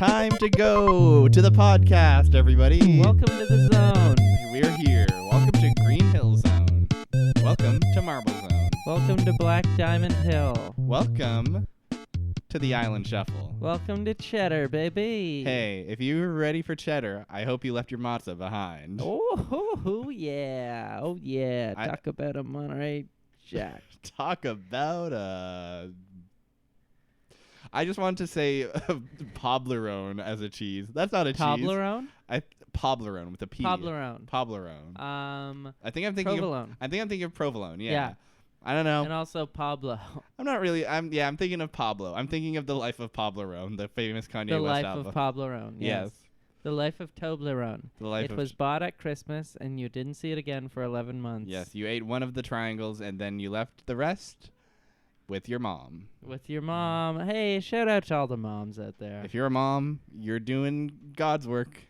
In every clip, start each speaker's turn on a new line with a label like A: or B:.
A: time to go to the podcast, everybody.
B: Welcome to the zone.
A: We're here. Welcome to Green Hill Zone. Welcome to Marble Zone.
B: Welcome to Black Diamond Hill.
A: Welcome to the Island Shuffle.
B: Welcome to Cheddar, baby.
A: Hey, if you're ready for cheddar, I hope you left your matzah behind.
B: Oh yeah. Oh, yeah. Talk about a Monterey Jack.
A: Talk about I just wanted to say poblerone as a cheese. That's not a cheese.
B: Poblerone?
A: Poblerone with a P.
B: Poblerone.
A: Poblerone.
B: I
A: think I'm thinking
B: provolone.
A: I think I'm thinking of provolone. Yeah.
B: Yeah.
A: I don't know.
B: And also Pablo.
A: I'm not really. I'm thinking of Pablo. I'm thinking of The Life of Poblerone, the famous Kanye
B: The
A: West
B: Life
A: album.
B: of Poblerone. Yes. The Life of Toblerone.
A: The Life
B: It
A: of
B: was bought at Christmas, and you didn't see it again for 11 months.
A: Yes, you ate one of the triangles, and then you left the rest with your mom.
B: With your mom. Hey, shout out to all the moms out there.
A: If you're a mom, you're doing God's work.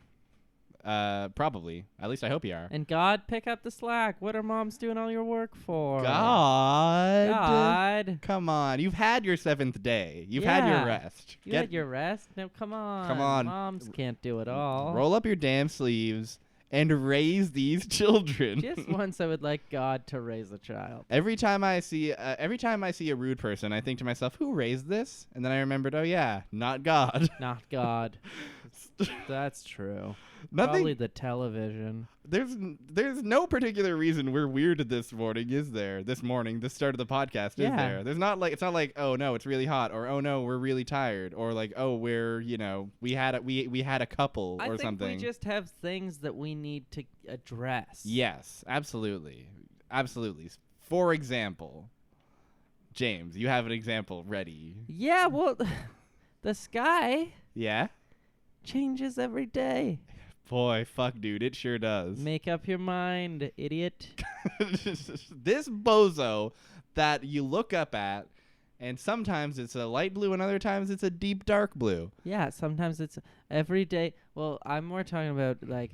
A: Probably. At least I hope you are.
B: And God, pick up the slack. What are moms doing all your work for?
A: God. Come on. You've had your 7th day. You've had your rest.
B: You had your rest? No, come on.
A: Come on.
B: Moms can't do it all.
A: Roll up your damn sleeves and raise these children.
B: Just once I would like God to raise a child.
A: Every time I see a rude person, I think to myself, who raised this? And then I remembered, oh yeah, not God.
B: Not God. That's true.
A: Nothing.
B: Probably the television.
A: There's no particular reason we're weird this morning, is there? This morning, the start of the podcast, is there? There's not like, it's not like, oh no, it's really hot, or oh no, we're really tired, or like, oh, we're, we had a couple or something.
B: I think we just have things that we need to address.
A: Yes, absolutely. Absolutely. For example, James, you have an example ready.
B: Yeah, well, the sky
A: Yeah?
B: changes every day.
A: Boy, fuck, dude, it sure does.
B: Make up your mind, idiot.
A: This bozo that you look up at, and sometimes it's a light blue and other times it's a deep dark blue.
B: Yeah, sometimes it's every day. Well, I'm more talking about like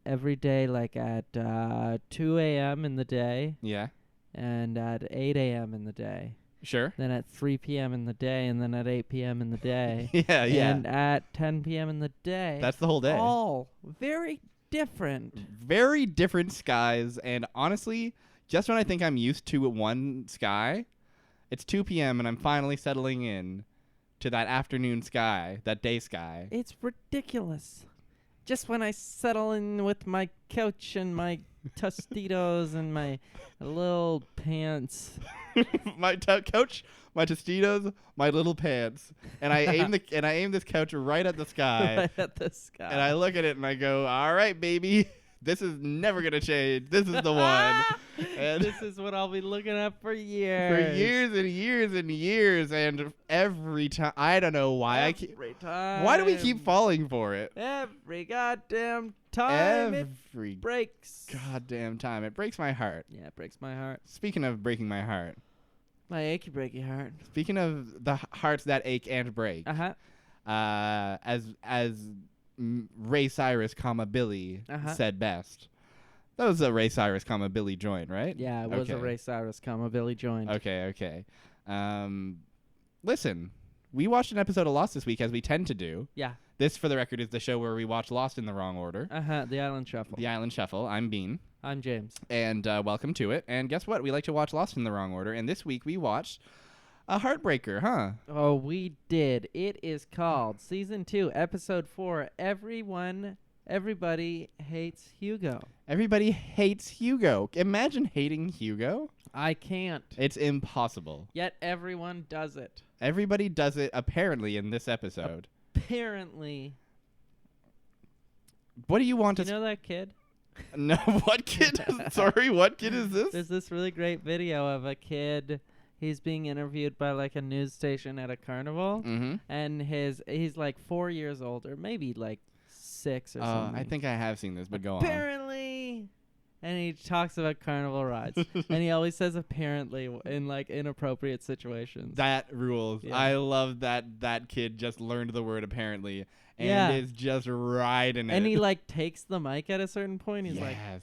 B: every day, like at 2 a.m. in the day.
A: Yeah.
B: And at 8 a.m. in the day.
A: Sure.
B: Then at 3 p.m. in the day, and then at 8 p.m. in the day.
A: Yeah.
B: And at 10 p.m. in the day.
A: That's the whole day.
B: All very different.
A: Very different skies, and honestly, just when I think I'm used to one sky, it's 2 p.m. and I'm finally settling in to that afternoon sky, that day sky.
B: It's ridiculous. Just when I settle in with my couch and my tostitos and my little pants.
A: My couch, my tostitos, my little pants, and I aim this couch right at the sky.
B: Right at the sky.
A: And I look at it and I go, "All right, baby, this is never gonna change. This is the one." And
B: this is what I'll be looking at for years.
A: For years and years and years, and every time, I don't know why why do we keep falling for it?
B: Every goddamn time
A: Every
B: it breaks.
A: goddamn time. It breaks my heart.
B: Yeah, it breaks my heart.
A: Speaking of breaking my heart.
B: My achy breaky heart.
A: Speaking of the hearts that ache and break. As Ray Cyrus, Billy said best. That was a Ray Cyrus, Billy joint, right?
B: Yeah, it was a Ray Cyrus, Billy joint.
A: Okay. Listen, we watched an episode of Lost this week, as we tend to do.
B: Yeah.
A: This, for the record, is the show where we watch Lost in the wrong order.
B: The Island Shuffle.
A: The Island Shuffle. I'm Bean.
B: I'm James.
A: And welcome to it. And guess what? We like to watch Lost in the wrong order. And this week we watched a heartbreaker, huh?
B: Oh, we did. It is called Season 2, Episode 4, Everybody Hates Hugo.
A: Everybody hates Hugo. Imagine hating Hugo.
B: I can't.
A: It's impossible.
B: Yet everyone does it.
A: Everybody does it, apparently, in this episode.
B: Apparently.
A: What do you want to...
B: You know that kid?
A: No, what kid? Sorry, what kid is this?
B: There's this really great video of a kid. He's being interviewed by like a news station at a carnival.
A: Mm-hmm.
B: And he's like 4 years older, maybe like 6 or something.
A: I think I have seen this, but go on.
B: Apparently. And he talks about carnival rides. And he always says apparently in like inappropriate situations.
A: That rules.
B: Yeah.
A: I love that kid just learned the word apparently and is just riding it.
B: And he like takes the mic at a certain point. He's like,
A: yes.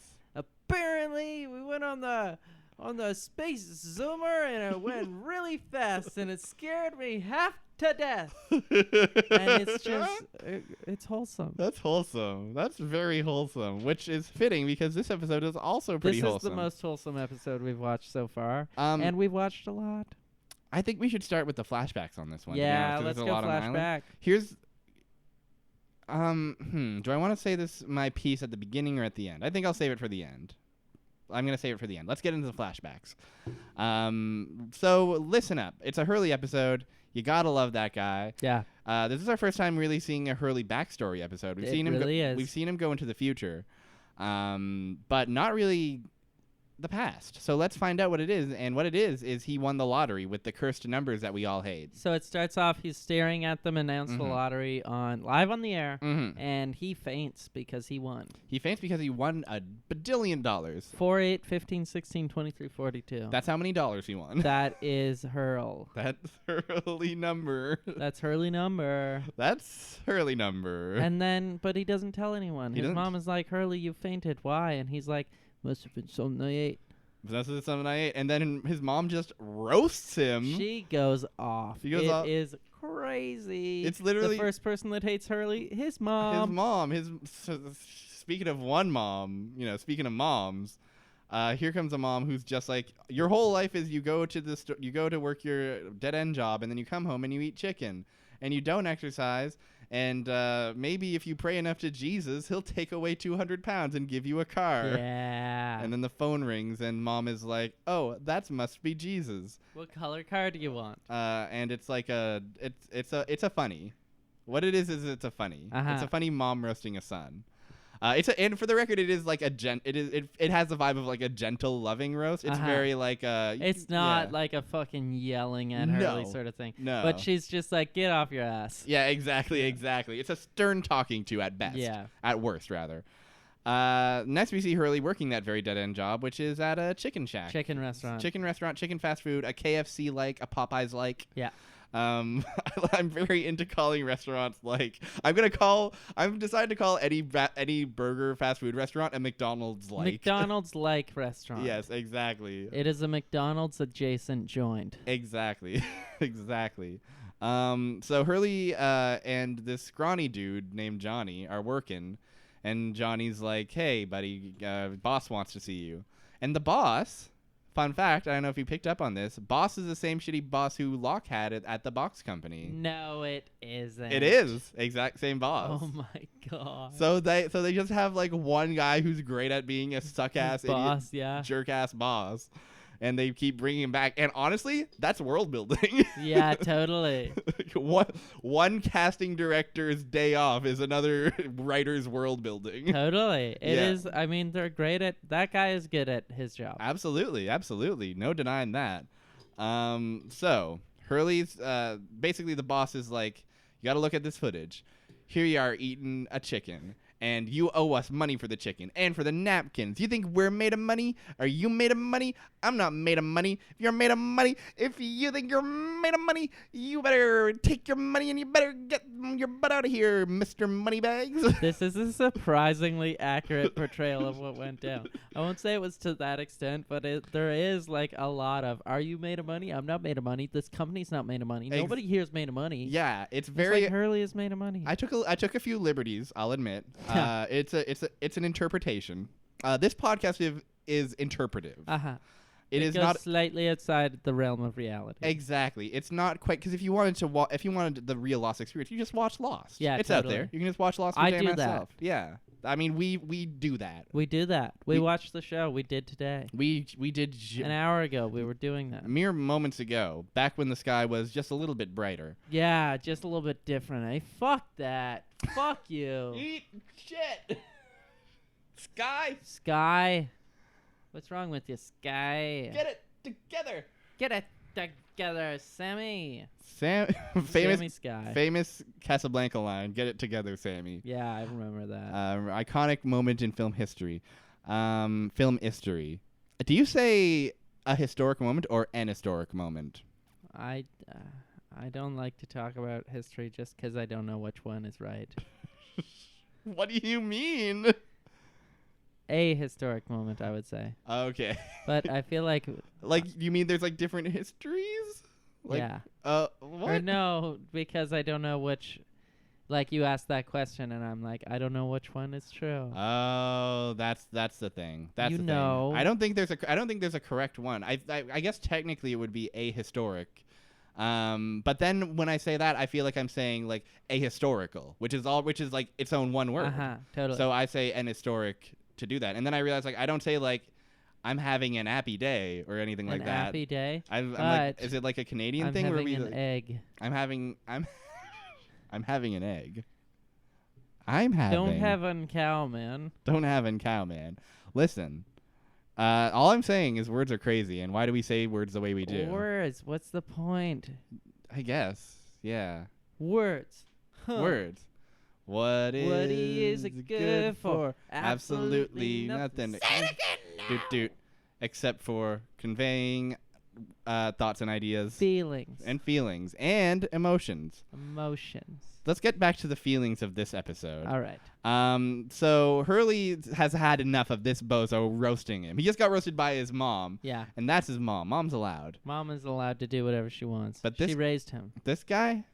B: apparently we went on the space zoomer and it went really fast and it scared me half to death. And it's just, it's wholesome.
A: That's wholesome. That's very wholesome, which is fitting because this episode is also pretty wholesome.
B: This is the most wholesome episode we've watched so far. And we've watched a lot.
A: I think we should start with the flashbacks on this one.
B: Yeah, let's go flashback.
A: Here's... do I want to say my piece at the beginning or at the end? I think I'll save it for the end. I'm going to save it for the end. Let's get into the flashbacks. So listen up. It's a Hurley episode. You got to love that guy.
B: Yeah.
A: This is our first time really seeing a Hurley backstory episode. We've seen him go into the future. But not really the past. So let's find out what it is. And what it is he won the lottery with the cursed numbers that we all hate.
B: So it starts off, he's staring at them, announce the lottery live on the air, and he faints because he won.
A: He faints because he won $1 billion.
B: 4, 8, 15, 16, 23, 42.
A: That's how many dollars he won.
B: That is Hurl.
A: That's Hurley number.
B: That's Hurley number.
A: That's Hurley number.
B: And then, but he doesn't tell anyone. His mom is like, Hurley, you fainted. Why? And he's like, must have been something I ate.
A: That's something I ate. And then his mom just roasts him.
B: She goes off. It is crazy.
A: It's literally
B: the first person that hates Hurley. His mom.
A: Speaking of one mom, speaking of moms, here comes a mom who's just like, your whole life is you go to work your dead end job, and then you come home and you eat chicken, and you don't exercise. And maybe if you pray enough to Jesus, he'll take away 200 pounds and give you a car.
B: Yeah.
A: And then the phone rings, and mom is like, "Oh, that must be Jesus."
B: What color car do you want?
A: And it's like it's a funny. What it is it's a funny. It's a funny mom roasting a son. And for the record, it is like it has the vibe of like a gentle, loving roast. It's very like
B: it's not like a fucking yelling at Hurley sort of thing.
A: No,
B: but she's just like, get off your ass.
A: Yeah, exactly. It's a stern talking to at best. Yeah, at worst rather. Next we see Hurley working that very dead end job, which is at a chicken shack,
B: chicken restaurant,
A: chicken fast food, a KFC like, a Popeyes like.
B: Yeah.
A: I'm very into calling restaurants like I've decided to call any burger fast food restaurant a McDonald's like.
B: McDonald's like restaurant.
A: Yes, exactly.
B: It is a McDonald's adjacent joint.
A: Exactly. Exactly. So Hurley and this scrawny dude named Johnny are working, and Johnny's like, "Hey, buddy, boss wants to see you." And the boss, fun fact, I don't know if you picked up on this, boss is the same shitty boss who Locke had at the box company.
B: No, it isn't.
A: It is. Exact same boss.
B: Oh my god.
A: So they just have like one guy who's great at being a suck-ass
B: boss,
A: idiot, jerk-ass boss. And they keep bringing him back. And honestly, that's world building.
B: Yeah, totally.
A: One casting director's day off is another writer's world building.
B: Totally. It is. I mean, they're great at... That guy is good at his job.
A: Absolutely. Absolutely. No denying that. So, Hurley's... basically, the boss is like, you got to look at this footage. Here you are eating a chicken. And you owe us money for the chicken and for the napkins. You think we're made of money? Are you made of money? I'm not made of money. If you're made of money, if you think you're made of money, you better take your money and you better get your butt out of here, Mr. Moneybags.
B: This is a surprisingly accurate portrayal of what went down. I won't say it was to that extent, but there is like a lot of, are you made of money? I'm not made of money. This company's not made of money. Nobody here is made of money.
A: Yeah, it's very...
B: like Hurley is made of money.
A: I took a few liberties, I'll admit. It's an interpretation. This podcast is interpretive. It is
B: goes
A: not
B: slightly outside the realm of reality.
A: Exactly. It's not quite, because if you wanted the real Lost experience, you just watch Lost.
B: Yeah,
A: it's
B: totally.
A: out there. You can just watch Lost.
B: I do that.
A: Yeah. I mean, we do that.
B: We do that. We watched the show. We did today.
A: We did
B: an hour ago. We were doing that.
A: Mere moments ago, back when the sky was just a little bit brighter.
B: Yeah, just a little bit different. Eh? Fuck that. Fuck you.
A: Eat shit.
B: Sky. What's wrong with you, Sky?
A: Get it together.
B: Get it together, Sammy.
A: Famous
B: Sky.
A: Famous Casablanca line. Get it together, Sammy.
B: Yeah, I remember that.
A: Iconic moment in film history. Film history. Do you say a historic moment or an historic moment?
B: I don't like to talk about history just because I don't know which one is right.
A: What do you mean?
B: A historic moment, I would say.
A: Okay.
B: But I feel like...
A: Like, you mean there's, like, different histories? Like,
B: yeah.
A: What?
B: Or no, because I don't know which. Like you asked that question, and I'm like, I don't know which one is true.
A: Oh, that's the thing. That's the
B: know.
A: thing. I don't think there's a correct one. I guess technically it would be ahistoric. But then when I say that, I feel like I'm saying like ahistorical, which is like its own one word.
B: Totally.
A: So I say an historic to do that, and then I realize like I don't say like I'm having an happy day or anything like that.
B: An happy day.
A: I'm like, is it like a Canadian thing?
B: I'm
A: where
B: having
A: we,
B: an egg.
A: I'm having an egg.
B: Don't have an cow, man.
A: Don't have an cow, man. Listen, all I'm saying is words are crazy, and why do we say words the way we do?
B: Words. What's the point?
A: I guess. Yeah.
B: Words. Huh.
A: Words. What is
B: it good for?
A: Absolutely nothing.
B: Say it again
A: Doot. Except for conveying thoughts and ideas.
B: Feelings.
A: And emotions. Let's get back to the feelings of this episode.
B: All right.
A: So Hurley has had enough of this bozo roasting him. He just got roasted by his mom.
B: Yeah.
A: And that's his mom. Mom's allowed.
B: Mom is allowed to do whatever she wants.
A: But
B: she raised him.
A: This guy,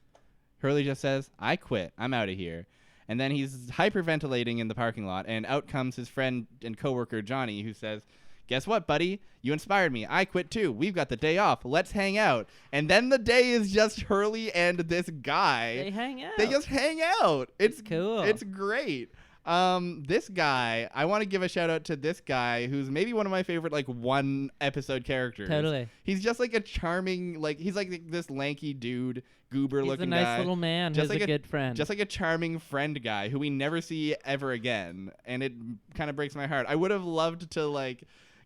A: Hurley just says, I quit. I'm out of here. And then he's hyperventilating in the parking lot, and out comes his friend and coworker Johnny, who says, guess what, buddy? You inspired me. I quit too. We've got the day off. Let's hang out. And then the day is just Hurley and this guy.
B: They hang out.
A: They just hang out. It's
B: cool.
A: It's great. This guy, I want to give a shout out to this guy who's maybe one of my favorite like one episode characters.
B: Totally.
A: He's just like a charming, like he's like this lanky dude, goober looking guy.
B: He's a nice little man who's
A: like
B: a good friend.
A: Just like a charming friend guy who we never see ever again. And it kind of breaks my heart. I would have loved to like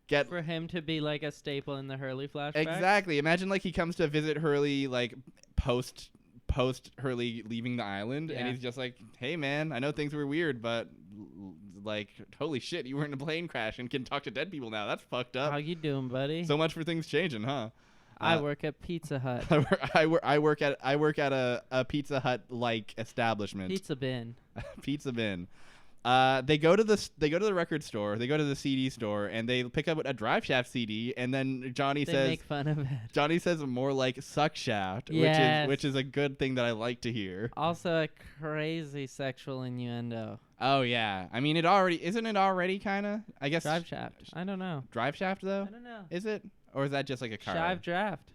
A: get
B: for him to be like a staple in the Hurley flashback.
A: Exactly. Imagine like he comes to visit Hurley like post Hurley leaving the island, and he's just like, hey man, I know things were weird, but like holy shit, you were in a plane crash and can talk to dead people now. That's fucked up.
B: How you doing, buddy?
A: So much for things changing, huh?
B: I work at Pizza Hut.
A: I work at a Pizza Hut like establishment.
B: Pizza bin.
A: Pizza bin. They go to the record store, they go to the CD store, and they pick up a Drive Shaft CD, and then Johnny
B: they
A: says,
B: make fun of it.
A: Johnny says more like Suck Shaft,
B: yes.
A: which is a good thing that I like to hear.
B: Also a crazy sexual innuendo.
A: Oh yeah, I mean isn't it already kind of? I guess
B: Drive Shaft. I don't know.
A: Drive Shaft though.
B: I don't know.
A: Is it, or is that just like a car?
B: Shive Draft.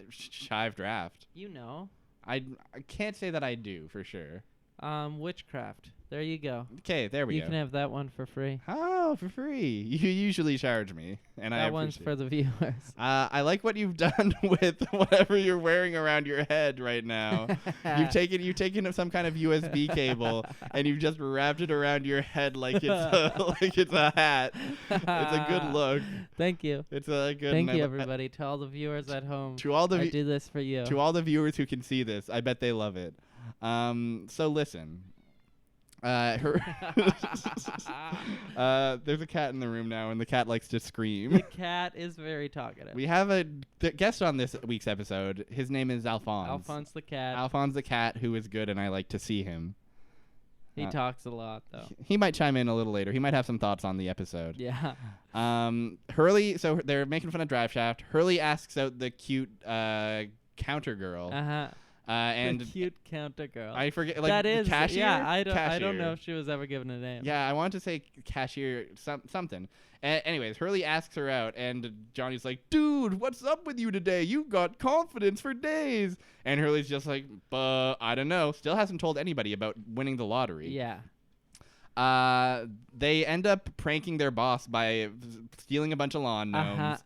A: Shive Draft.
B: You know.
A: I can't say that I do for sure.
B: Witchcraft. There you go.
A: Okay, there we go.
B: You can have that one for free.
A: Oh, for free. You usually charge me, and
B: that one's for the viewers.
A: I like what you've done with whatever you're wearing around your head right now. You've taken some kind of USB cable and you've just wrapped it around your head like it's a hat. It's a good look.
B: Thank you.
A: It's a good.
B: Thank you, everybody. To all the viewers at home.
A: I
B: do this for you.
A: To all the viewers who can see this, I bet they love it. So listen. There's a cat in the room now, and the cat likes to scream.
B: The cat is very talkative.
A: We have a guest on this week's episode. His name is Alphonse.
B: Alphonse the cat.
A: Alphonse the cat, who is good, and I like to see him.
B: He talks a lot, though.
A: He might chime in a little later. He might have some thoughts on the episode.
B: Yeah.
A: Hurley, so they're making fun of Drive Shaft. Hurley asks out the cute counter girl.
B: Uh-huh.
A: And
B: the cute counter girl.
A: I forget, like,
B: that is
A: cashier?
B: Yeah, I
A: Cashier.
B: don't know if she was ever given a name.
A: Yeah, I wanted to say cashier something. Anyways, Hurley asks her out, and Johnny's like, dude, what's up with you today? You've got confidence for days. And Hurley's just like, I don't know. Still hasn't told anybody about winning the lottery.
B: Yeah.
A: They end up pranking their boss by stealing a bunch of lawn gnomes.
B: Uh-huh.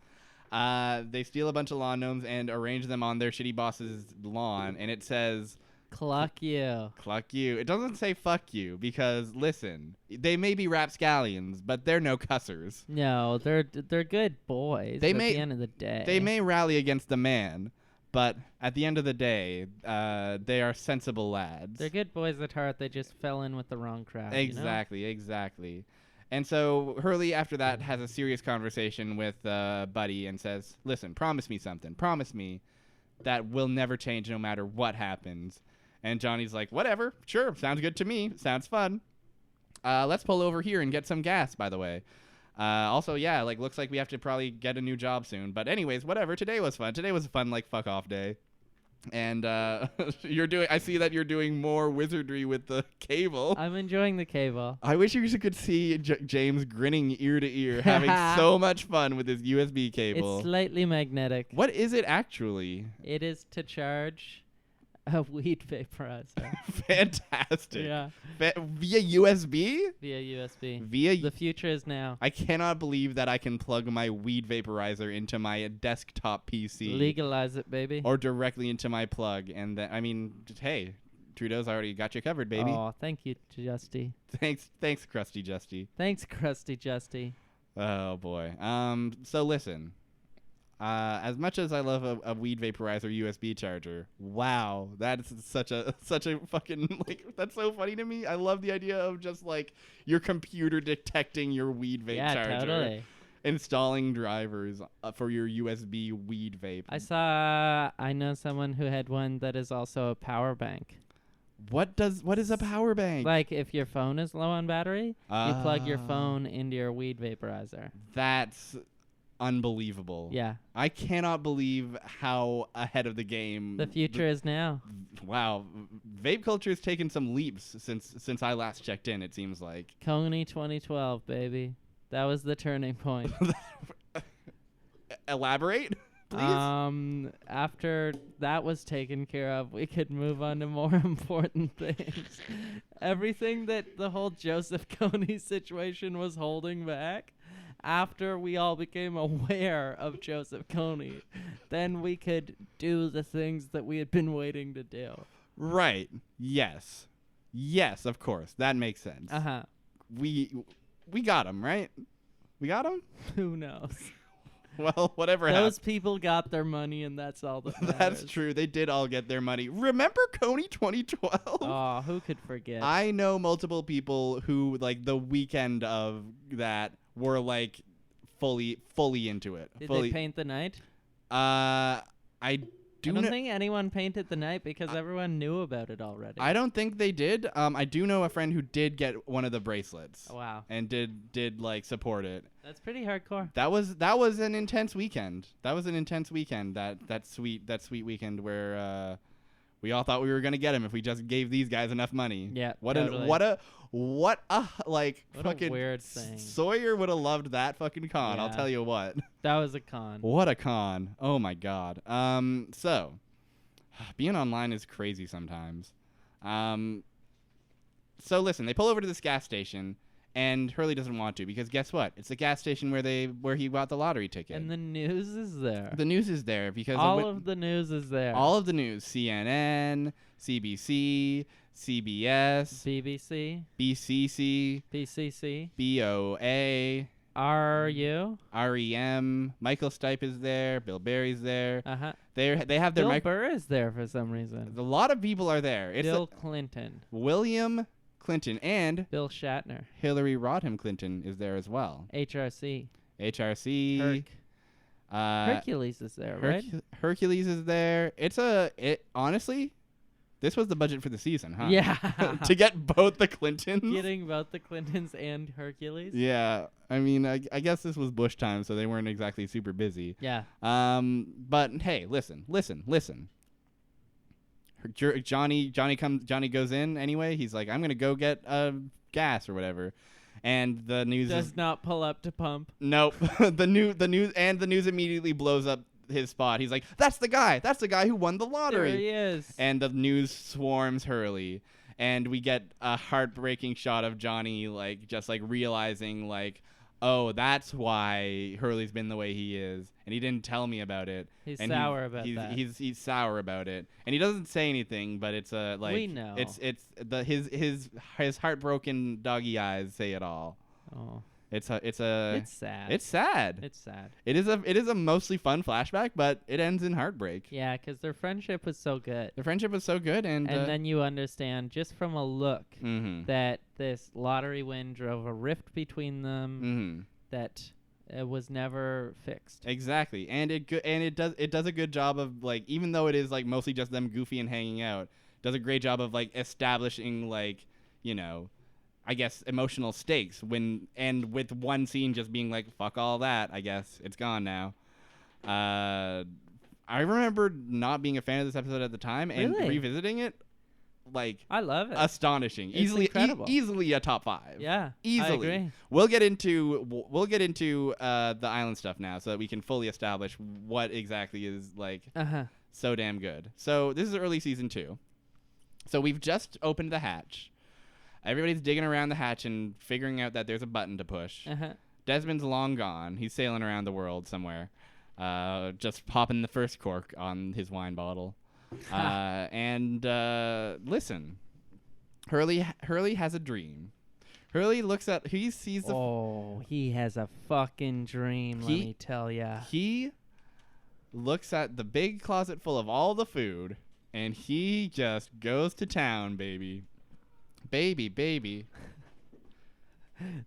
A: They steal a bunch of lawn gnomes and arrange them on their shitty boss's lawn, and it says,
B: cluck you.
A: Cluck you. It doesn't say fuck you, because, listen, they may be rapscallions, but they're no cussers.
B: No, they're good boys at the end of the day.
A: They may rally against the man, but at the end of the day, they are sensible lads.
B: They're good boys at heart. They just fell in with the wrong crowd.
A: Exactly,
B: you know?
A: Exactly. And so Hurley, after that, has a serious conversation with Buddy and says, listen, promise me something. Promise me that will never change no matter what happens. And Johnny's like, whatever. Sure. Sounds good to me. Sounds fun. Let's pull over here and get some gas, by the way. Also, yeah, like looks like we have to probably get a new job soon. But anyways, whatever. Today was fun. Today was a fun like fuck off day. And I see that you're doing more wizardry with the cable.
B: I'm enjoying the cable.
A: I wish you could see James grinning ear to ear, having so much fun with his USB cable.
B: It's slightly magnetic.
A: What is it actually?
B: It is to charge a weed vaporizer.
A: Fantastic.
B: Yeah.
A: Via USB?
B: Via USB.
A: The
B: future is now.
A: I cannot believe that I can plug my weed vaporizer into my desktop PC.
B: Legalize it, baby.
A: Or directly into my plug. And I mean, hey, Trudeau's already got you covered, baby.
B: Oh, thank you, Justy.
A: Thanks, Crusty Justy.
B: Thanks, Crusty Justy.
A: Oh boy. So listen. As much as I love a weed vaporizer USB charger, wow, that's such a fucking like that's so funny to me. I love the idea of just like your computer detecting your weed vape charger.
B: Yeah, totally.
A: Installing drivers for your USB weed vape.
B: I know someone who had one that is also a power bank.
A: What is a power bank?
B: Like if your phone is low on battery, you plug your phone into your weed vaporizer.
A: That's unbelievable.
B: Yeah.
A: I cannot believe how ahead of the game.
B: The future is now.
A: Wow. Vape culture has taken some leaps since I last checked in, it seems like.
B: Coney 2012, baby. That was the turning point.
A: Elaborate, please?
B: After that was taken care of, we could move on to more important things. Everything that the whole Joseph Kony situation was holding back, after we all became aware of Joseph Kony, then we could do the things that we had been waiting to do.
A: Right. Yes. Yes, of course. That makes sense.
B: Uh-huh.
A: We got him, right? We got him?
B: Who knows?
A: Well, whatever happened.
B: Those people got their money, and that's all that matters.
A: That's true. They did all get their money. Remember Kony 2012?
B: Oh, who could forget?
A: I know multiple people who, like, the weekend of that were, like, fully into it.
B: Did they paint the night?
A: I
B: don't think anyone painted the night because everyone knew about it already.
A: I don't think they did. I do know a friend who did get one of the bracelets.
B: Oh, wow.
A: And did like support it.
B: That's pretty hardcore.
A: That was an intense weekend. That sweet weekend where we all thought we were gonna get him if we just gave these guys enough money.
B: Yeah.
A: What a fucking
B: weird thing.
A: Sawyer would have loved that fucking con.
B: Yeah.
A: I'll tell you what.
B: That was a con.
A: What a con. Oh my god. So being online is crazy sometimes. So listen, they pull over to this gas station and Hurley doesn't want to because guess what? It's the gas station where he bought the lottery ticket.
B: And the news is there.
A: The news is there because
B: all of the news is there.
A: All of the news, CNN, CBC, CBS,
B: BBC,
A: BCC,
B: PCC,
A: BOA, REM. Michael Stipe is there. Bill Barry's there. They have their
B: Bill Burr is there for some reason.
A: A lot of people are there. It's
B: Bill Clinton,
A: William Clinton, and
B: Bill Shatner.
A: Hillary Rodham Clinton is there as well.
B: HRC.
A: Hercules
B: is there, right?
A: Hercules is there. Honestly, this was the budget for the season, huh?
B: Yeah.
A: To get both the Clintons.
B: Getting both the Clintons and Hercules.
A: Yeah. I mean, I guess this was Bush time, so they weren't exactly super busy.
B: Yeah.
A: But hey, listen. Johnny goes in anyway. He's like, I'm gonna go get gas or whatever. And the news
B: does not pull up to pump.
A: Nope. the news immediately blows up his spot. He's like, that's the guy who won the lottery.
B: There he is.
A: And the news swarms Hurley, and we get a heartbreaking shot of Johnny just realizing oh, that's why Hurley's been the way he is, and he didn't tell me about it.
B: He's sour about that.
A: He's sour about it, and he doesn't say anything, but it's
B: we know.
A: His heartbroken doggy eyes say it all.
B: Oh.
A: It's sad.
B: It's sad.
A: It is a mostly fun flashback, but it ends in heartbreak.
B: Yeah, because their friendship was so good.
A: And
B: then you understand just from a look that this lottery win drove a rift between them that was never fixed.
A: Exactly, and it does a good job of even though it is mostly just them goofy and hanging out, does a great job of establishing I guess, emotional stakes and with one scene just being like, fuck all that, I guess. It's gone now. I remember not being a fan of this episode at the time and revisiting it, like,
B: I love it.
A: Astonishing.
B: It's incredible.
A: Easily a top 5.
B: Yeah,
A: easily.
B: I agree.
A: We'll get into the island stuff now so that we can fully establish what exactly is like so damn good. So this is early season 2. So we've just opened the hatch. Everybody's digging around the hatch and figuring out that there's a button to push. Desmond's long gone. He's sailing around the world somewhere, just popping the first cork on his wine bottle. Listen, Hurley has a dream. Hurley sees the...
B: Oh, he has a fucking dream, let me tell ya.
A: He looks at the big closet full of all the food, and he just goes to town, baby. Baby.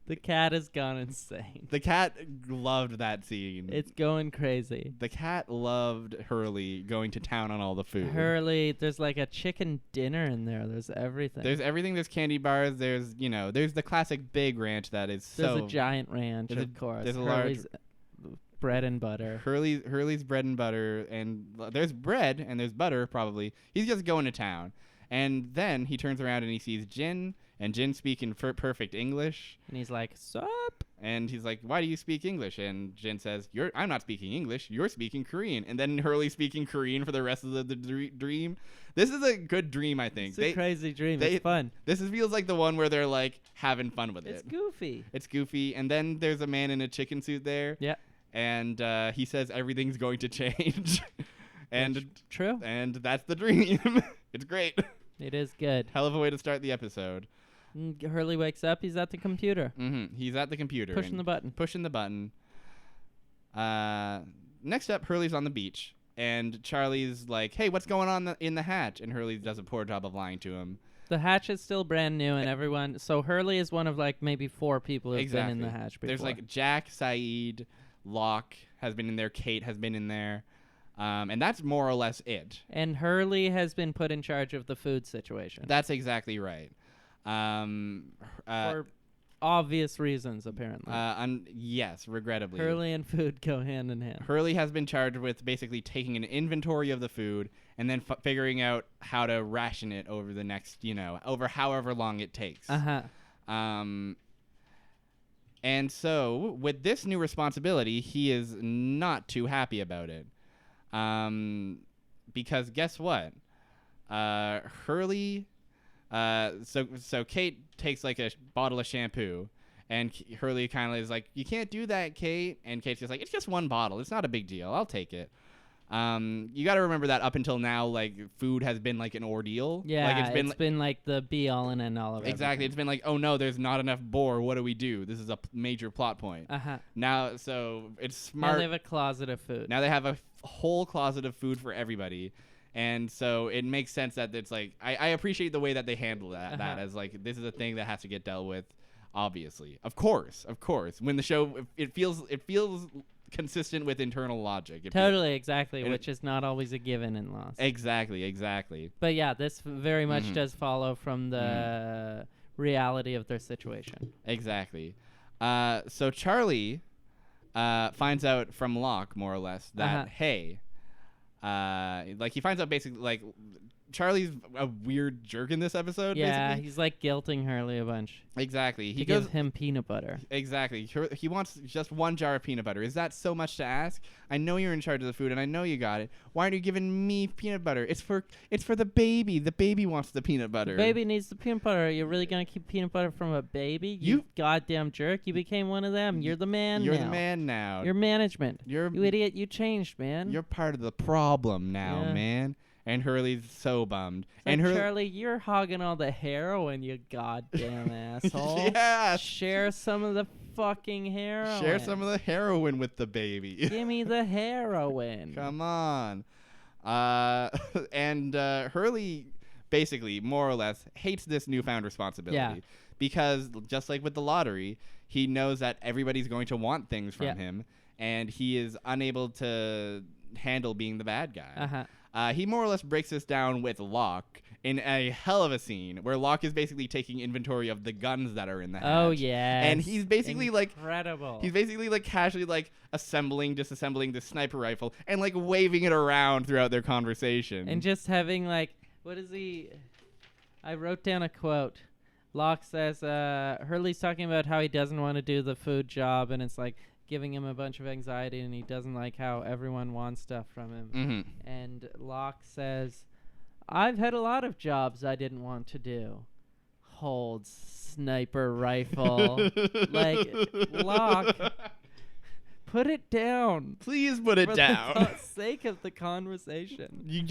B: The cat has gone insane.
A: The cat loved that scene.
B: It's going crazy.
A: The cat loved Hurley going to town on all the food.
B: Hurley, there's like a chicken dinner in there. There's everything.
A: There's candy bars. There's the classic big ranch that is
B: There's a giant ranch, of course.
A: There's a
B: Hurley's bread and butter.
A: Hurley's bread and butter, and there's bread and there's butter probably. He's just going to town. And then he turns around and he sees Jin, and Jin speaking perfect English.
B: And he's like, sup?
A: And he's like, why do you speak English? And Jin says, I'm not speaking English. You're speaking Korean. And then Hurley's speaking Korean for the rest of the dream. This is a good dream, I think.
B: It's a crazy dream. It's fun.
A: This feels like the one where they're like having fun with it.
B: It's goofy.
A: And then there's a man in a chicken suit there.
B: Yeah.
A: And he says everything's going to change.
B: True.
A: And that's the dream. It's great.
B: It is good.
A: Hell of a way to start the episode.
B: Hurley wakes up. He's at the computer.
A: He's at the computer.
B: Pushing the button.
A: Next up, Hurley's on the beach. And Charlie's like, hey, what's going on in the hatch? And Hurley does a poor job of lying to him.
B: The hatch is still brand new, and everyone... So Hurley is one of like maybe 4 people who've been in the hatch before.
A: There's like Jack, Saeed, Locke has been in there. Kate has been in there. And that's more or less it.
B: And Hurley has been put in charge of the food situation.
A: That's exactly right.
B: For obvious reasons, apparently.
A: Yes, regrettably.
B: Hurley and food go hand in hand.
A: Hurley has been charged with basically taking an inventory of the food and then figuring out how to ration it over the next, over however long it takes. And so, with this new responsibility, he is not too happy about it. Because guess what? Hurley, so Kate takes like a bottle of shampoo, and Hurley kind of is like, you can't do that, Kate. And Kate's just like, it's just one bottle. It's not a big deal. I'll take it. You got to remember that up until now, like, food has been like an ordeal.
B: Yeah,
A: like,
B: it's been like the be all and end all of it.
A: Exactly. It's been like, oh no, there's not enough boar. What do we do? This is a major plot point. Now, so it's smart.
B: Now they have a closet of food.
A: Now they have a whole closet of food for everybody. And so it makes sense that it's like, I appreciate the way that they handle that as like, this is a thing that has to get dealt with, obviously. Of course. When the show, it feels consistent with internal logic.
B: Exactly, which is not always a given in Lost.
A: Exactly.
B: But yeah, this very much does follow from the reality of their situation.
A: Exactly. So Charlie finds out from Locke, more or less, that, hey, like he finds out basically, like, Charlie's a weird jerk in this episode.
B: Yeah,
A: basically.
B: He's like guilting Hurley a bunch.
A: Exactly.
B: He gives him peanut butter.
A: Exactly. He wants just one jar of peanut butter. Is that so much to ask? I know you're in charge of the food, and I know you got it. Why aren't you giving me peanut butter? It's for the baby. The baby wants the peanut butter.
B: The baby needs the peanut butter. Are you really gonna keep peanut butter from a baby? You goddamn jerk! You became one of them. You're the man.
A: You're the man now.
B: You're management. You idiot. You changed, man.
A: You're part of the problem now, man. And Hurley's so bummed.
B: And Charlie, you're hogging all the heroin, you goddamn asshole.
A: Yeah.
B: Share some of the fucking heroin.
A: Share some of the heroin with the baby.
B: Give me the heroin.
A: Come on. And Hurley basically, more or less, hates this newfound responsibility.
B: Yeah.
A: Because just like with the lottery, he knows that everybody's going to want things from him, and he is unable to handle being the bad guy. He more or less breaks this down with Locke in a hell of a scene where Locke is basically taking inventory of the guns that are in the hatch.
B: Oh yeah.
A: And he's basically
B: incredible.
A: He's basically like casually like disassembling the sniper rifle and like waving it around throughout their conversation.
B: And just having like, what is he? I wrote down a quote. Locke says, Hurley's talking about how he doesn't want to do the food job, and it's like giving him a bunch of anxiety, and he doesn't like how everyone wants stuff from him.
A: Mm-hmm.
B: And Locke says, I've had a lot of jobs I didn't want to do. Holds sniper rifle. Like, Locke, put it down.
A: Please put it down.
B: For the sake of the conversation.
A: You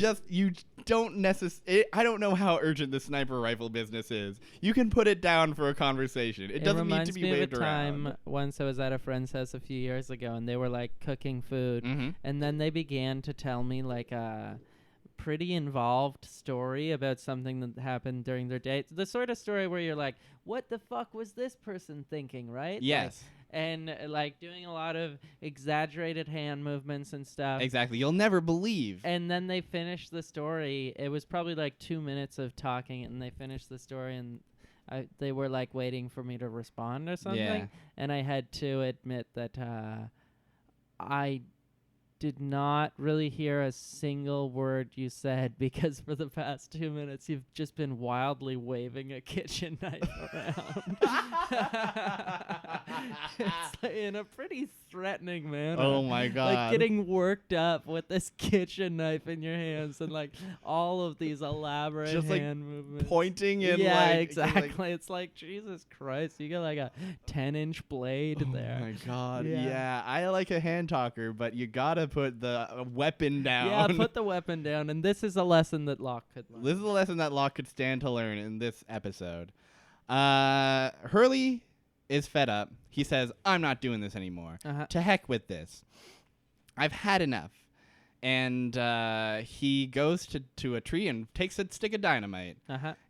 A: don't necessarily. I don't know how urgent the sniper rifle business is. You can put it down for a conversation. It doesn't need to be waved around.
B: Reminds me of a time once I was at a friend's house a few years ago, and they were like cooking food, and then they began to tell me like a pretty involved story about something that happened during their date. The sort of story where you're like, what the fuck was this person thinking, right?
A: Yes.
B: And like doing a lot of exaggerated hand movements and stuff.
A: Exactly. You'll never believe.
B: And then they finished the story. It was probably like 2 minutes of talking, and they finished the story, and they were like waiting for me to respond or something.
A: Yeah.
B: And I had to admit that I did not really hear a single word you said, because for the past 2 minutes you've just been wildly waving a kitchen knife around. It's like in a pretty threatening manner.
A: Oh my god.
B: Like getting worked up with this kitchen knife in your hands and like all of these elaborate
A: just
B: hand movements.
A: Pointing and
B: yeah,
A: like
B: exactly. It's like, Jesus Christ, you got like a 10-inch blade there.
A: Oh my god.
B: Yeah.
A: Yeah, I like a hand talker, but you gotta put the weapon down.
B: Yeah, put the weapon down. And this is a lesson that Locke could learn.
A: This is a lesson that Locke could stand to learn in this episode. Hurley is fed up. He says, I'm not doing this anymore. To heck with this. I've had enough. And he goes to a tree and takes a stick of dynamite.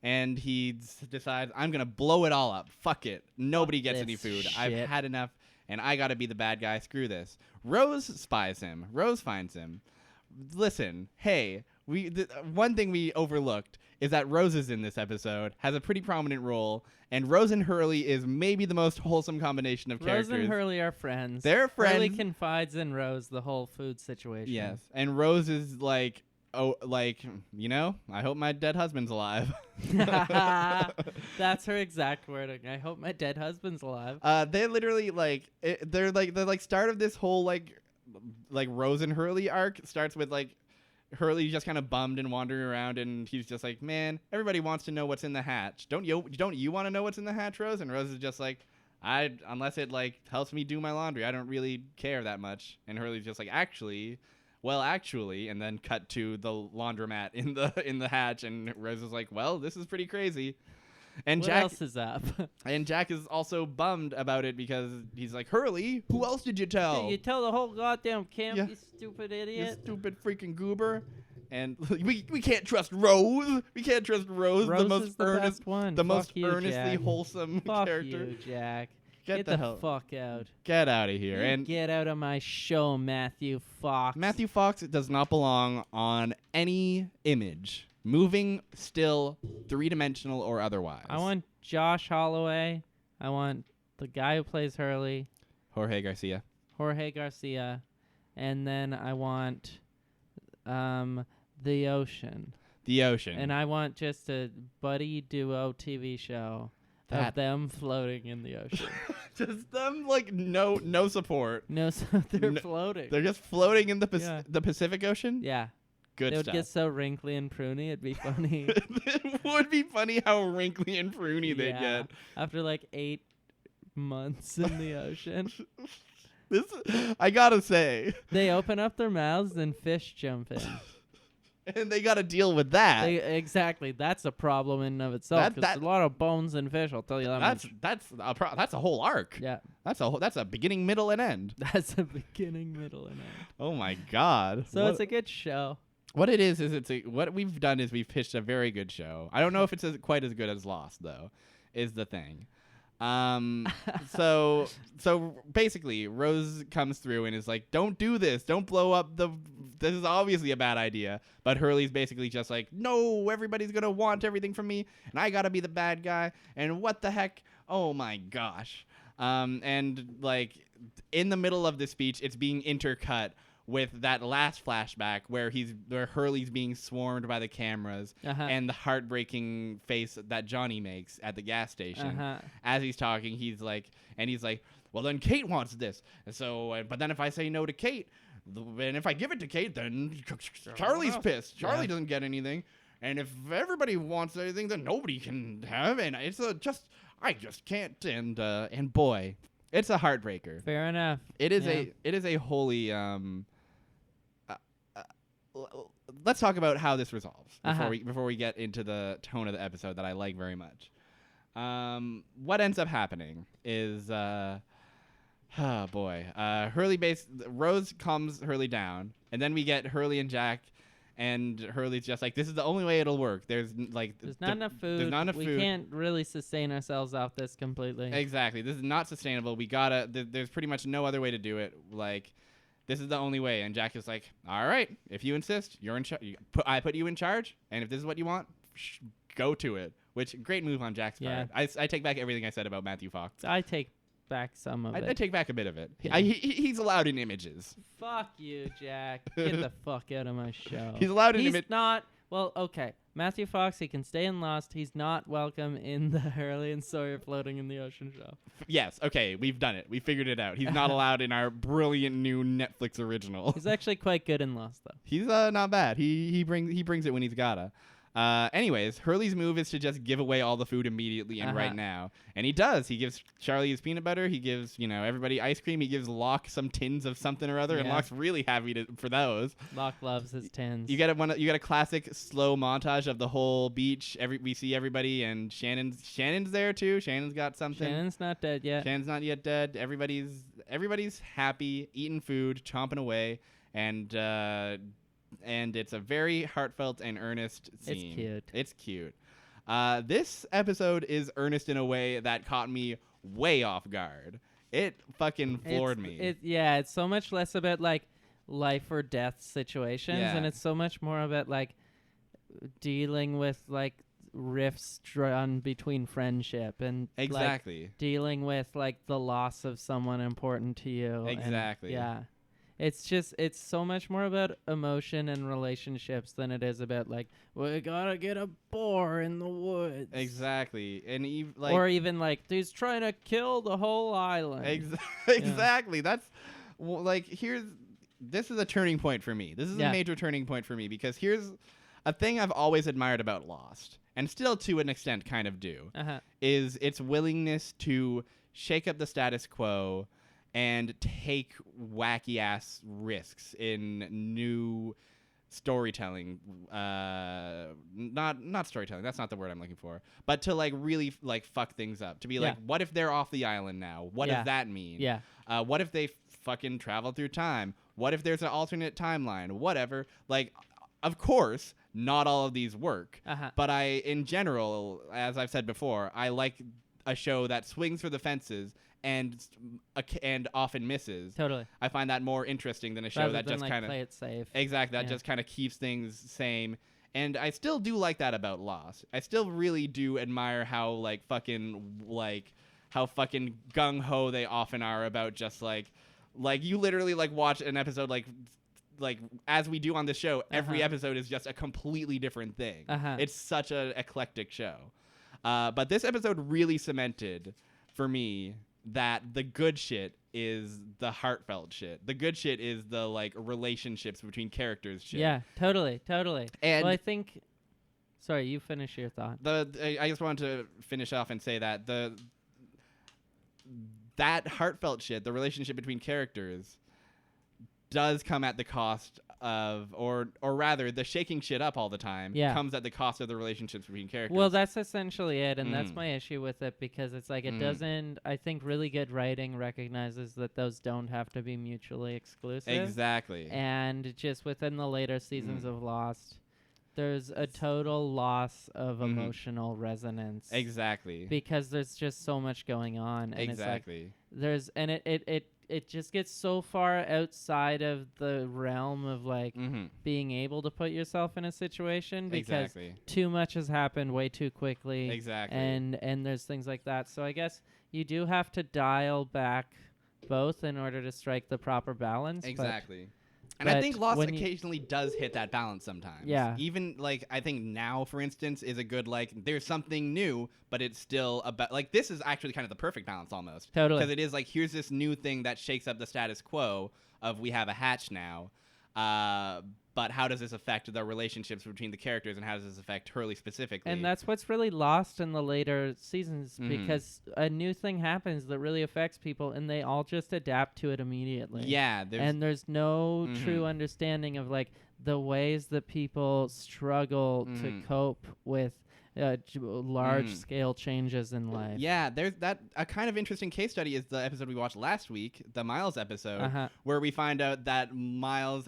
A: And he decides, I'm going to blow it all up. Fuck it. Nobody gets any food.
B: Shit.
A: I've had enough, and I got to be the bad guy. Screw this. Rose spies him. Rose finds him. Listen, hey, one thing we overlooked is that Rose is in this episode, has a pretty prominent role, and Rose and Hurley is maybe the most wholesome combination of characters.
B: Rose and Hurley are friends.
A: They're friends.
B: Hurley confides in Rose the whole food situation.
A: Yes, and Rose is like, oh, like, you know, I hope my dead husband's alive.
B: That's her exact wording. I hope my dead husband's alive.
A: They literally they're like start of this whole like Rose and Hurley arc starts with like Hurley just kind of bummed and wandering around, and he's just like, man, everybody wants to know what's in the hatch. Don't you want to know what's in the hatch, Rose? And Rose is just like, unless it like helps me do my laundry, I don't really care that much. And Hurley's just like, actually, and then cut to the laundromat in the hatch, and Rose is like, well, this is pretty crazy. And
B: what else is up?
A: And Jack is also bummed about it because he's like, Hurley, who else did you tell?
B: You tell the whole goddamn camp,
A: Yeah.
B: you stupid idiot.
A: You stupid freaking goober. And we can't trust Rose. We can't trust Rose,
B: Rose
A: the most
B: is the
A: earnest
B: best one.
A: the
B: Fuck
A: most
B: you,
A: earnestly
B: Jack.
A: wholesome
B: Fuck
A: character.
B: you, Jack.
A: Get the hell
B: fuck out.
A: Get out of here.
B: You
A: And
B: get out of my show, Matthew Fox.
A: Matthew Fox does not belong on any image. Moving, still, three-dimensional or otherwise.
B: I want Josh Holloway. I want the guy who plays Hurley,
A: Jorge Garcia.
B: And then I want the ocean.
A: The ocean.
B: And I want just a buddy duo TV show of them floating in the ocean.
A: Just them, like, no support.
B: No, so they're floating.
A: They're just floating in the Pacific Ocean?
B: Yeah.
A: Good
B: They
A: stuff.
B: would get so wrinkly and pruny, it'd be funny.
A: It would be funny how wrinkly and pruny they'd get.
B: After like 8 months in the ocean.
A: I gotta say.
B: They open up their mouths and fish jump in.
A: And they gotta deal with that.
B: Exactly. That's a problem in and of itself. There's a lot of bones and fish, I'll tell you that much.
A: That's a whole arc.
B: Yeah.
A: That's a beginning, middle, and end.
B: That's a beginning, middle, and end.
A: Oh my god.
B: So it's a good show.
A: What it is what we've done is we've pitched a very good show. I don't know if it's quite as good as Lost, though, is the thing. So basically, Rose comes through and is like, "Don't do this. Don't blow up the. This is obviously a bad idea." But Hurley's basically just like, "No, everybody's gonna want everything from me, and I gotta be the bad guy. And what the heck? Oh my gosh." And like in the middle of the speech, it's being intercut with that last flashback where Hurley's being swarmed by the cameras and the heartbreaking face that Johnny makes at the gas station. As he's talking, he's like, well, then Kate wants this. And so, but then if I say no to Kate, and if I give it to Kate, then Charlie's pissed. Charlie doesn't get anything. And if everybody wants anything, then nobody can have it. And it's I just can't. And boy, it's a heartbreaker.
B: Fair enough.
A: It is a wholly, let's talk about how this resolves before we get into the tone of the episode that I like very much. What ends up happening is, Rose calms Hurley down, and then we get Hurley and Jack, and Hurley's just like, this is the only way it'll work. There's not enough food. There's not enough food.
B: We can't really sustain ourselves off this completely.
A: Exactly. This is not sustainable. We gotta. There's pretty much no other way to do it. Like, this is the only way. And Jack is like, all right, if you insist, you're in charge. I put you in charge, and if this is what you want, go to it. Which, great move on Jack's part. I take back everything I said about Matthew Fox.
B: I take back some of it.
A: I take back a bit of it. Yeah. He's allowed in images.
B: Fuck you, Jack. Get the fuck out of my show.
A: He's allowed in images.
B: He's not. Well, okay. Matthew Fox, he can stay in Lost. He's not welcome in the Hurley and Sawyer Floating in the Ocean show.
A: Yes, okay, we've done it. We figured it out. He's not allowed in our brilliant new Netflix original.
B: He's actually quite good in Lost, though.
A: He's not bad. He brings it when he's gotta. Anyways, Hurley's move is to just give away all the food immediately and right now. And he does. He gives Charlie his peanut butter. He gives, everybody ice cream. He gives Locke some tins of something or other, and Locke's really happy for those.
B: Locke loves his tins.
A: You get a classic slow montage of the whole beach. We see everybody, and Shannon's there too. Shannon's got something.
B: Shannon's not dead yet.
A: Shannon's not yet dead. Everybody's happy, eating food, chomping away, and it's a very heartfelt and earnest scene. It's cute. This episode is earnest in a way that caught me way off guard. It fucking floored me.
B: It's so much less about like life or death situations, and it's so much more about like dealing with like rifts drawn between friendship and like, dealing with like the loss of someone important to you.
A: Exactly.
B: It's so much more about emotion and relationships than it is about like, we gotta get a boar in the woods.
A: Exactly. And
B: even like, he's trying to kill the whole island.
A: Exactly. That's this is a turning point for me. This is a major turning point for me, because here's a thing I've always admired about Lost, and still to an extent kind of do, is its willingness to shake up the status quo and take wacky ass risks in new storytelling. Not storytelling. That's not the word I'm looking for. But to like really like fuck things up. To be like, what if they're off the island now? What does that mean? What if they fucking travel through time? What if there's an alternate timeline? Whatever. Like, of course, not all of these work. But in general, as I've said before, I like a show that swings for the fences and often misses.
B: Totally.
A: I find that more interesting than a show that just kind of
B: play it safe.
A: Exactly. That just kind of keeps things same. And I still do like that about Lost. I still really do admire how how fucking gung ho they often are about just like you literally like watch an episode like as we do on this show, every episode is just a completely different thing. It's such an eclectic show. But this episode really cemented for me that the good shit is the heartfelt shit. The good shit is the like relationships between characters shit.
B: Yeah, totally. And I think, sorry, you finish your thought.
A: I just wanted to finish off and say that that heartfelt shit, the relationship between characters, does come at the cost of, or rather, the shaking shit up all the time comes at the cost of the relationships between characters.
B: Well, that's essentially it, and that's my issue with it, because it's like it doesn't. I think really good writing recognizes that those don't have to be mutually exclusive.
A: Exactly.
B: And just within the later seasons of Lost, there's a total loss of emotional resonance.
A: Exactly.
B: Because there's just so much going on. And
A: Exactly.
B: It's like it just gets so far outside of the realm of like being able to put yourself in a situation because too much has happened way too quickly.
A: Exactly.
B: And there's things like that. So I guess you do have to dial back both in order to strike the proper balance.
A: Exactly. And I think Lost occasionally does hit that balance sometimes.
B: Yeah.
A: Even, like, I think Now, for instance, is a good, like, there's something new, but it's still about, like, this is actually kind of the perfect balance almost.
B: Totally.
A: Because it is, like, here's this new thing that shakes up the status quo of we have a hatch now. But how does this affect the relationships between the characters, and how does this affect Hurley specifically?
B: And that's what's really lost in the later seasons because a new thing happens that really affects people, and they all just adapt to it immediately.
A: Yeah.
B: There's no true understanding of like the ways that people struggle to cope with large-scale changes in life.
A: Yeah, there's a kind of interesting case study is the episode we watched last week, the Miles episode, where we find out that Miles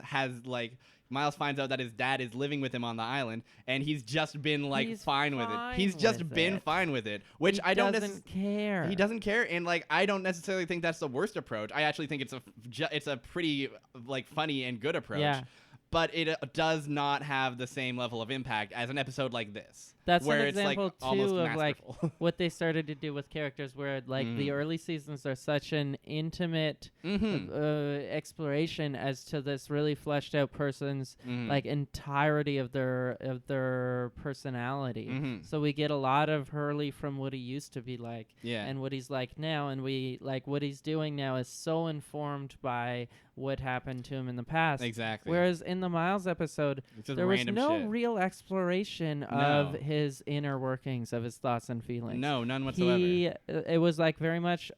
A: finds out that his dad is living with him on the island, and he's just been like fine with it. He's just been fine with it, which I don't
B: care.
A: He doesn't care, and like I don't necessarily think that's the worst approach. I actually think it's a pretty like funny and good approach.
B: Yeah.
A: But it does not have the same level of impact as an episode like this.
B: That's
A: where
B: an example
A: it's like
B: too of
A: masterful.
B: like what they started to do with characters, where like the early seasons are such an intimate exploration as to this really fleshed out person's like entirety of their personality. So we get a lot of Hurley from what he used to be like, and what he's like now, and we like what he's doing now is so informed by what happened to him in the past.
A: Exactly.
B: Whereas in the Miles episode, there was no real exploration of his inner workings of his thoughts and feelings.
A: No, none whatsoever.
B: It was like very much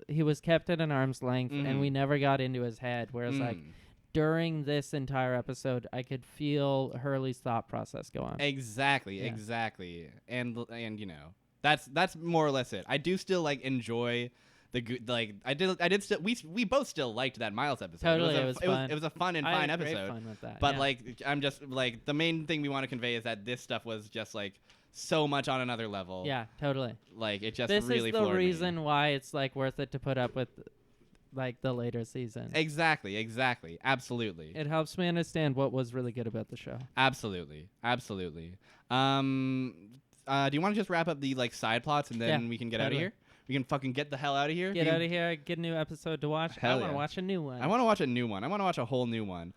B: he was kept at an arm's length, and we never got into his head. Whereas like during this entire episode, I could feel Hurley's thought process go on.
A: Exactly. And you know, that's more or less it. I do still like enjoy I did still we both still liked that Miles episode.
B: Totally, it was fun.
A: It was a fun and fine episode.
B: Great fun with that.
A: But like I'm just like the main thing we want to convey is that this stuff was just like so much on another level.
B: Yeah, totally.
A: Like it just
B: this
A: really
B: is the
A: floored
B: reason
A: me.
B: why it's like worth it to put up with like the later season.
A: Exactly. Absolutely.
B: It helps me understand what was really good about the show.
A: Absolutely. Do you want to just wrap up the like side plots and then we can get out of here? We can fucking get the hell out of here.
B: Get out of here. Get a new episode to watch. I want to watch a new one.
A: I want to watch a new one. I want to watch a whole new one.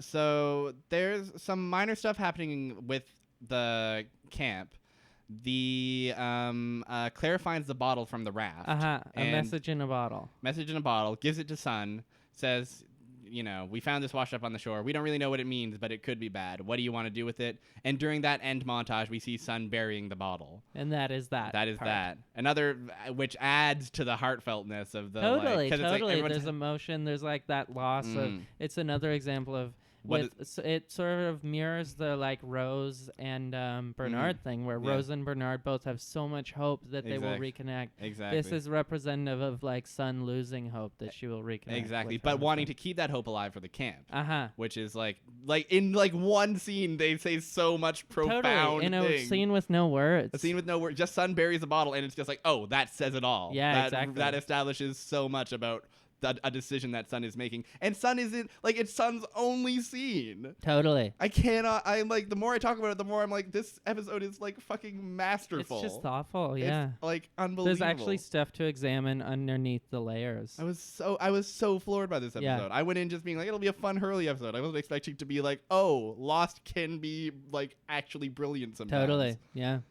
A: So there's some minor stuff happening with the camp. Claire finds the bottle from the raft.
B: A message in a bottle.
A: Message in a bottle. Gives it to Sun. Says, you know, we found this washed up on the shore. We don't really know what it means, but it could be bad. What do you want to do with it? And during that end montage, we see Sun burying the bottle.
B: And that is that.
A: That is that. Another, which adds to the heartfeltness of the
B: totally.
A: Like,
B: there's emotion. There's like that loss of. It's another example of. It sort of mirrors the like Rose and Bernard thing, where Rose and Bernard both have so much hope that they will reconnect.
A: Exactly.
B: This is representative of like Sun losing hope that she will reconnect.
A: Exactly, but wanting to keep that hope alive for the camp. Which is like in like one scene they say so much profound
B: in a scene with no words.
A: A scene with no words. Just Sun buries a bottle, and it's just like, oh, that says it all.
B: Yeah, exactly.
A: That establishes so much about a decision that Sun is making, and Sun isn't like it's Sun's only scene.
B: Totally.
A: I'm like, the more I talk about it, the more I'm like, this episode is like fucking masterful.
B: It's just thoughtful. Yeah,
A: it's like unbelievable.
B: There's actually stuff to examine underneath the layers.
A: I was so floored by this episode. I went in just being like, it'll be a fun Hurley episode. I wasn't expecting to be like, oh, Lost can be like actually brilliant sometimes.
B: Totally. Yeah.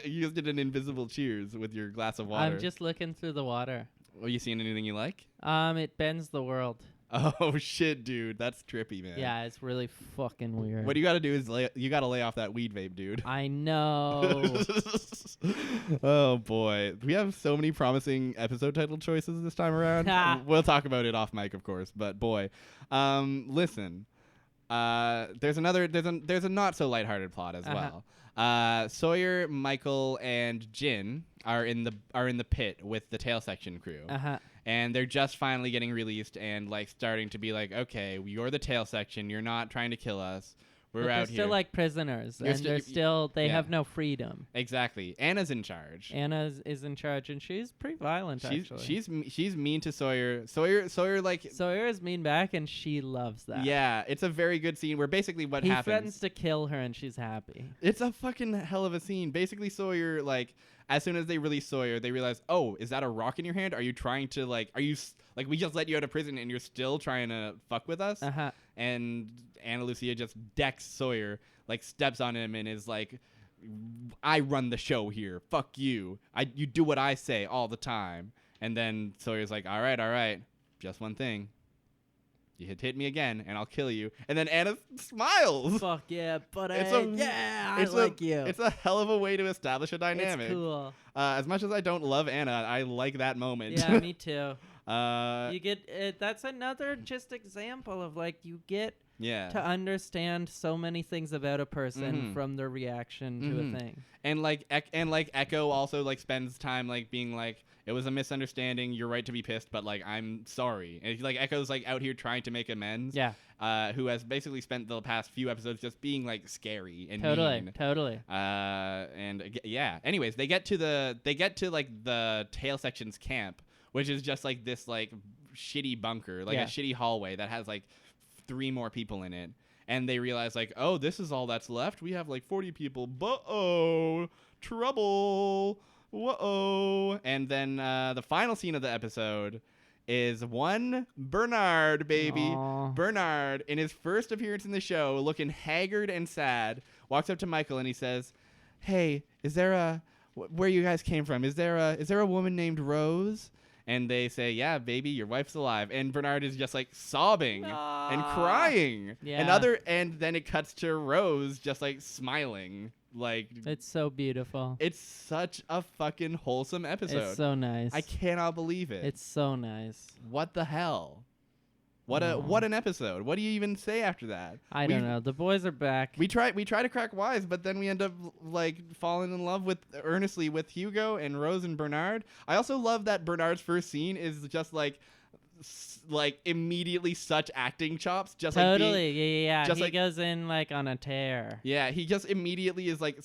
A: You just did an invisible cheers with your glass of water.
B: I'm just looking through the water.
A: Are you seeing anything you like?
B: It bends the world.
A: Oh shit, dude, that's trippy, man.
B: Yeah, it's really fucking weird.
A: What you got to do is you got to lay off that weed vape, dude.
B: I know.
A: Oh boy, we have so many promising episode title choices this time around. We'll talk about it off mic, of course. But boy, listen. There's a not so lighthearted plot as well. Sawyer, Michael, and Jin are in the pit with the tail section crew, and they're just finally getting released and like starting to be like, okay, you're the tail section. You're not trying to kill us. We're
B: but
A: out
B: they're
A: here.
B: still like prisoners, and they have no freedom.
A: Exactly. Anna's in charge.
B: Anna is in charge, and she's pretty violent.
A: She's mean to Sawyer. Sawyer like
B: Sawyer is mean back, and she loves that.
A: Yeah, it's a very good scene where basically what happens.
B: He threatens to kill her, and she's happy.
A: It's a fucking hell of a scene. Basically, Sawyer like as soon as they release Sawyer, they realize, oh, is that a rock in your hand? Are you trying to we just let you out of prison and you're still trying to fuck with us? And Anna Lucia just decks Sawyer, like steps on him and is like, I run the show here. Fuck you. You do what I say all the time. And then Sawyer's like, all right. Just one thing. You hit me again, and I'll kill you. And then Anna smiles.
B: Fuck yeah, buddy. I like you.
A: It's a hell of a way to establish a dynamic.
B: It's cool.
A: As much as I don't love Anna, I like that moment.
B: Yeah, me too.
A: You
B: get that's another just example of like you get to understand so many things about a person from their reaction to a thing.
A: And like Echo also like spends time like being like, it was a misunderstanding. You're right to be pissed, but like I'm sorry. And like Echo's like out here trying to make amends. Yeah. Who has basically spent the past few episodes just being like scary and mean. Totally. And yeah. Anyways, they get to like the tail section's camp, which is just like this like shitty bunker, like a shitty hallway that has like 3 more people in it. And they realize like, oh, this is all that's left. We have like 40 people. But trouble. Whoa. And then the final scene of the episode is one Bernard, baby. Aww. Bernard, in his first appearance in the show, looking haggard and sad, walks up to Michael and he says, hey, is there where you guys came from? Is there a woman named Rose? And they say, yeah, baby, your wife's alive. And Bernard is just like sobbing and crying. Yeah. And then it cuts to Rose just like smiling. Like,
B: it's so beautiful.
A: It's such a fucking wholesome episode.
B: It's so nice.
A: I cannot believe it.
B: It's so nice.
A: What the hell? What an episode. What do you even say after that?
B: I don't know. The boys are back.
A: We try to crack wise, but then we end up like falling in love earnestly with Hugo and Rose and Bernard. I also love that Bernard's first scene is just like immediately such acting chops. Just
B: totally. Yeah. Just he goes in like on a tear.
A: Yeah, he just immediately is like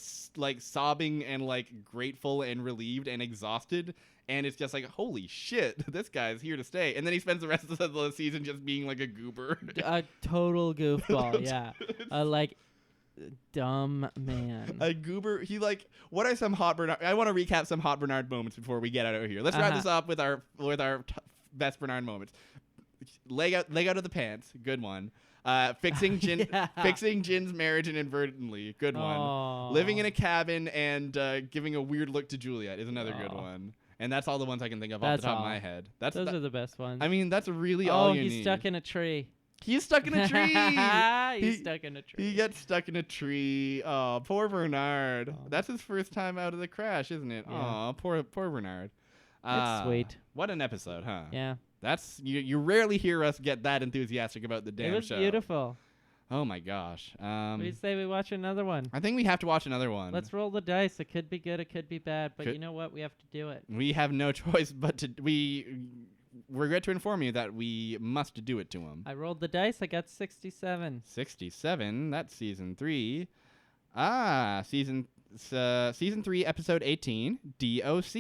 A: sobbing and like grateful and relieved and exhausted. And it's just like, holy shit, this guy's here to stay. And then he spends the rest of the season just being like a goober.
B: A total goofball, yeah. Like, dumb man.
A: A goober. He like, what are some hot Bernard? I want to recap some hot Bernard moments before we get out of here. Let's wrap this up with our best Bernard moments. Leg out of the pants. Good one. Fixing Jin's marriage inadvertently. Good one. Aww. Living in a cabin and giving a weird look to Juliet is another good one. And that's all the ones I can think of off the top of my head. Those
B: are the best ones.
A: I mean, that's really all you need.
B: Oh, he's stuck in a tree.
A: He's stuck in a tree.
B: He's stuck in a tree.
A: He gets stuck in a tree. Oh, poor Bernard. Oh. That's his first time out of the crash, isn't it? Yeah. Oh, poor Bernard.
B: It's sweet.
A: What an episode, huh?
B: Yeah.
A: That's you rarely hear us get that enthusiastic about the damn show. It was
B: beautiful.
A: Oh my gosh.
B: We say we watch another one.
A: I think we have to watch another one.
B: Let's roll the dice. It could be good, it could be bad, but you know what? We have to do it.
A: We have no choice but to we regret to inform you that we must do it to him.
B: I rolled the dice. I got 67.
A: 67. That's season 3. Season 3, episode 18, DOC,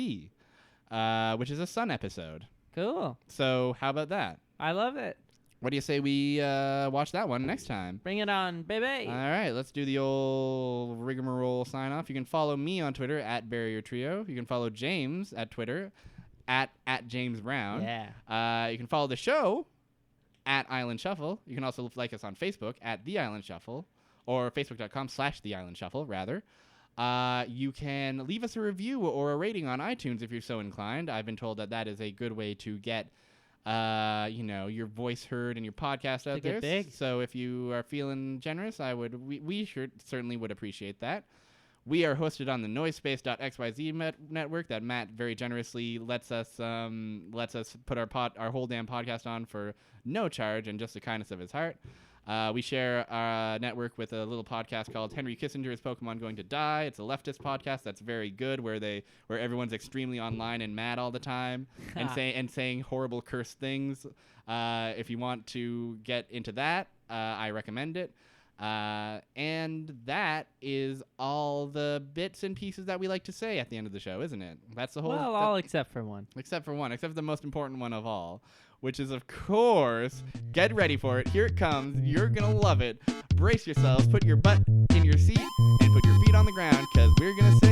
A: which is a Sun episode.
B: Cool.
A: So how about that?
B: I love it.
A: What do you say we watch that one next time?
B: Bring it on, baby.
A: All right, let's do the old rigmarole sign off. You can follow me on Twitter at Barrier Trio. You can follow James at Twitter at James Brown.
B: Yeah.
A: You can follow the show at Island Shuffle. You can also like us on Facebook at The Island Shuffle, or facebook.com/The Island Shuffle, rather. You can leave us a review or a rating on iTunes if you're so inclined. I've been told that is a good way to get your voice heard and your podcast out there.
B: Big.
A: So if you are feeling generous, we certainly would appreciate that. We are hosted on the Noisepace.xyz network that Matt very generously lets us put our whole damn podcast on for no charge and just the kindness of his heart. We share our network with a little podcast called Henry Kissinger's Pokemon Going to Die. It's a leftist podcast that's very good, where everyone's extremely online and mad all the time and saying horrible cursed things. If you want to get into that, I recommend it. And that is all the bits and pieces that we like to say at the end of the show, isn't it? That's the whole.
B: Well, all except for one.
A: Except for one. Except for the most important one of all, which is, of course, get ready for it. Here it comes. You're going to love it. Brace yourselves. Put your butt in your seat and put your feet on the ground, because we're going to